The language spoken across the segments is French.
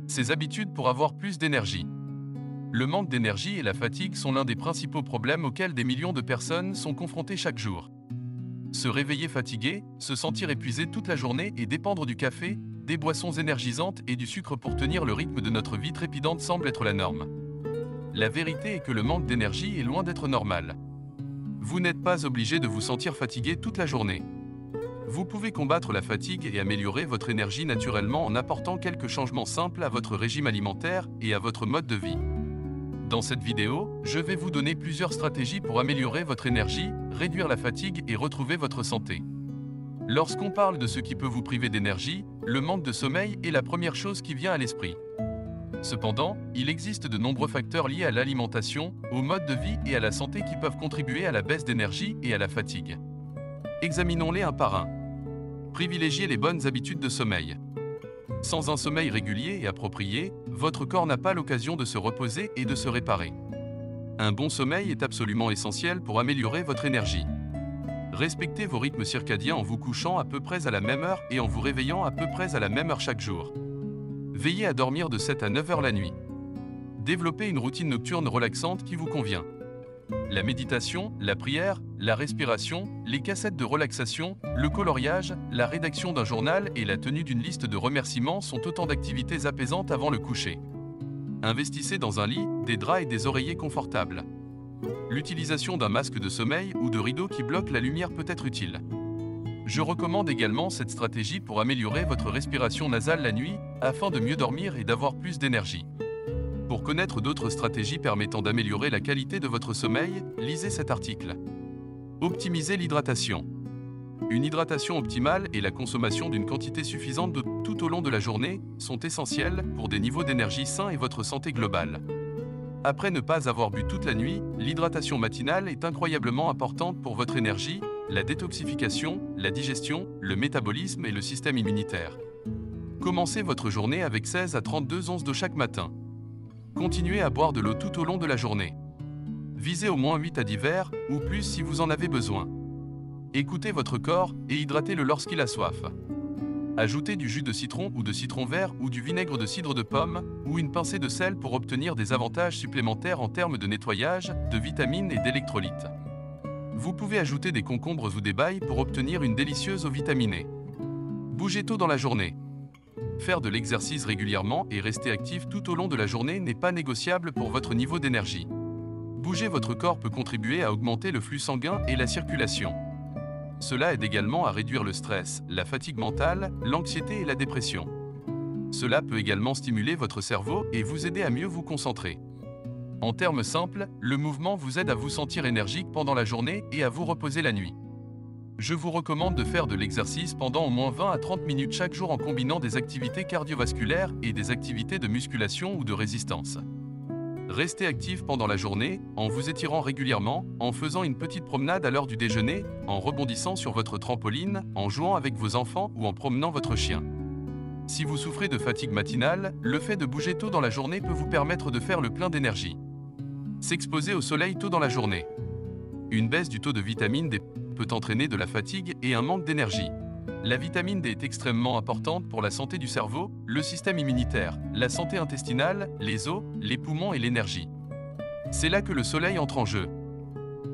Ces habitudes pour avoir plus d'énergie. Le manque d'énergie et la fatigue sont l'un des principaux problèmes auxquels des millions de personnes sont confrontées chaque jour. Se réveiller fatigué, se sentir épuisé toute la journée et dépendre du café, des boissons énergisantes et du sucre pour tenir le rythme de notre vie trépidante semble être la norme. La vérité est que le manque d'énergie est loin d'être normal. Vous n'êtes pas obligé de vous sentir fatigué toute la journée. Vous pouvez combattre la fatigue et améliorer votre énergie naturellement en apportant quelques changements simples à votre régime alimentaire et à votre mode de vie. Dans cette vidéo, je vais vous donner plusieurs stratégies pour améliorer votre énergie, réduire la fatigue et retrouver votre santé. Lorsqu'on parle de ce qui peut vous priver d'énergie, le manque de sommeil est la première chose qui vient à l'esprit. Cependant, il existe de nombreux facteurs liés à l'alimentation, au mode de vie et à la santé qui peuvent contribuer à la baisse d'énergie et à la fatigue. Examinons-les un par un. Privilégiez les bonnes habitudes de sommeil. Sans un sommeil régulier et approprié, votre corps n'a pas l'occasion de se reposer et de se réparer. Un bon sommeil est absolument essentiel pour améliorer votre énergie. Respectez vos rythmes circadiens en vous couchant à peu près à la même heure et en vous réveillant à peu près à la même heure chaque jour. Veillez à dormir de 7 à 9 heures la nuit. Développez une routine nocturne relaxante qui vous convient. La méditation, la prière, la respiration, les cassettes de relaxation, le coloriage, la rédaction d'un journal et la tenue d'une liste de remerciements sont autant d'activités apaisantes avant le coucher. Investissez dans un lit, des draps et des oreillers confortables. L'utilisation d'un masque de sommeil ou de rideau qui bloque la lumière peut être utile. Je recommande également cette stratégie pour améliorer votre respiration nasale la nuit, afin de mieux dormir et d'avoir plus d'énergie. Pour connaître d'autres stratégies permettant d'améliorer la qualité de votre sommeil, lisez cet article. Optimisez l'hydratation. Une hydratation optimale et la consommation d'une quantité suffisante d'eau tout au long de la journée sont essentielles pour des niveaux d'énergie sains et votre santé globale. Après ne pas avoir bu toute la nuit, l'hydratation matinale est incroyablement importante pour votre énergie, la détoxification, la digestion, le métabolisme et le système immunitaire. Commencez votre journée avec 16 à 32 onces d'eau chaque matin. Continuez à boire de l'eau tout au long de la journée. Visez au moins 8 à 10 verres, ou plus si vous en avez besoin. Écoutez votre corps et hydratez-le lorsqu'il a soif. Ajoutez du jus de citron ou de citron vert ou du vinaigre de cidre de pomme, ou une pincée de sel pour obtenir des avantages supplémentaires en termes de nettoyage, de vitamines et d'électrolytes. Vous pouvez ajouter des concombres ou des bailles pour obtenir une délicieuse eau vitaminée. Bougez tôt dans la journée. Faire de l'exercice régulièrement et rester actif tout au long de la journée n'est pas négociable pour votre niveau d'énergie. Bouger votre corps peut contribuer à augmenter le flux sanguin et la circulation. Cela aide également à réduire le stress, la fatigue mentale, l'anxiété et la dépression. Cela peut également stimuler votre cerveau et vous aider à mieux vous concentrer. En termes simples, le mouvement vous aide à vous sentir énergique pendant la journée et à vous reposer la nuit. Je vous recommande de faire de l'exercice pendant au moins 20 à 30 minutes chaque jour en combinant des activités cardiovasculaires et des activités de musculation ou de résistance. Restez actif pendant la journée, en vous étirant régulièrement, en faisant une petite promenade à l'heure du déjeuner, en rebondissant sur votre trampoline, en jouant avec vos enfants ou en promenant votre chien. Si vous souffrez de fatigue matinale, le fait de bouger tôt dans la journée peut vous permettre de faire le plein d'énergie. S'exposer au soleil tôt dans la journée. Une baisse du taux de vitamine D peut entraîner de la fatigue et un manque d'énergie. La vitamine D est extrêmement importante pour la santé du cerveau, le système immunitaire, la santé intestinale, les os, les poumons et l'énergie. C'est là que le soleil entre en jeu.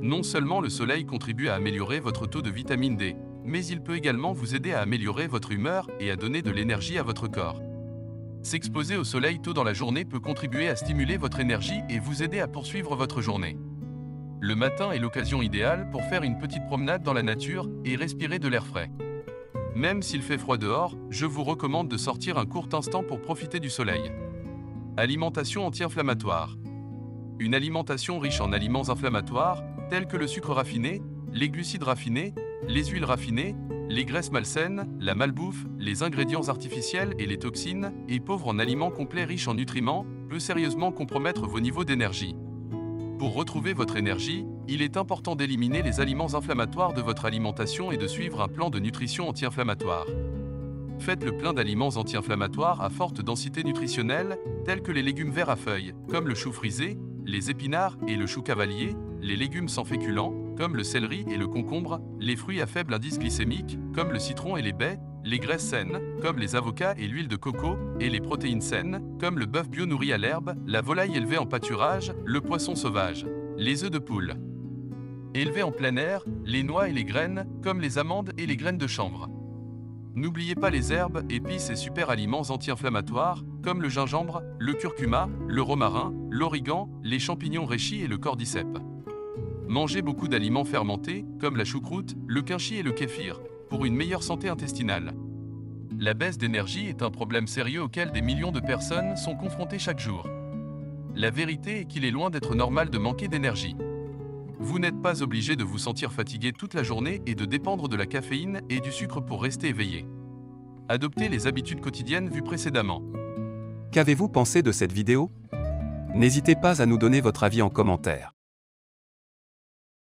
Non seulement le soleil contribue à améliorer votre taux de vitamine D, mais il peut également vous aider à améliorer votre humeur et à donner de l'énergie à votre corps. S'exposer au soleil tôt dans la journée peut contribuer à stimuler votre énergie et vous aider à poursuivre votre journée. Le matin est l'occasion idéale pour faire une petite promenade dans la nature et respirer de l'air frais. Même s'il fait froid dehors, je vous recommande de sortir un court instant pour profiter du soleil. Alimentation anti-inflammatoire. Une alimentation riche en aliments inflammatoires, tels que le sucre raffiné, les glucides raffinés, les huiles raffinées, les graisses malsaines, la malbouffe, les ingrédients artificiels et les toxines, et pauvre en aliments complets riches en nutriments, peut sérieusement compromettre vos niveaux d'énergie. Pour retrouver votre énergie, il est important d'éliminer les aliments inflammatoires de votre alimentation et de suivre un plan de nutrition anti-inflammatoire. Faites le plein d'aliments anti-inflammatoires à forte densité nutritionnelle, tels que les légumes verts à feuilles, comme le chou frisé, les épinards et le chou cavalier, les légumes sans féculents, comme le céleri et le concombre, les fruits à faible indice glycémique, comme le citron et les baies, les graisses saines, comme les avocats et l'huile de coco, et les protéines saines, comme le bœuf bio nourri à l'herbe, la volaille élevée en pâturage, le poisson sauvage, les œufs de poule. Élevés en plein air, les noix et les graines, comme les amandes et les graines de chanvre. N'oubliez pas les herbes, épices et super aliments anti-inflammatoires, comme le gingembre, le curcuma, le romarin, l'origan, les champignons réchis et le cordyceps. Mangez beaucoup d'aliments fermentés, comme la choucroute, le quinchi et le kéfir, pour une meilleure santé intestinale. La baisse d'énergie est un problème sérieux auquel des millions de personnes sont confrontées chaque jour. La vérité est qu'il est loin d'être normal de manquer d'énergie. Vous n'êtes pas obligé de vous sentir fatigué toute la journée et de dépendre de la caféine et du sucre pour rester éveillé. Adoptez les habitudes quotidiennes vues précédemment. Qu'avez-vous pensé de cette vidéo? N'hésitez pas à nous donner votre avis en commentaire.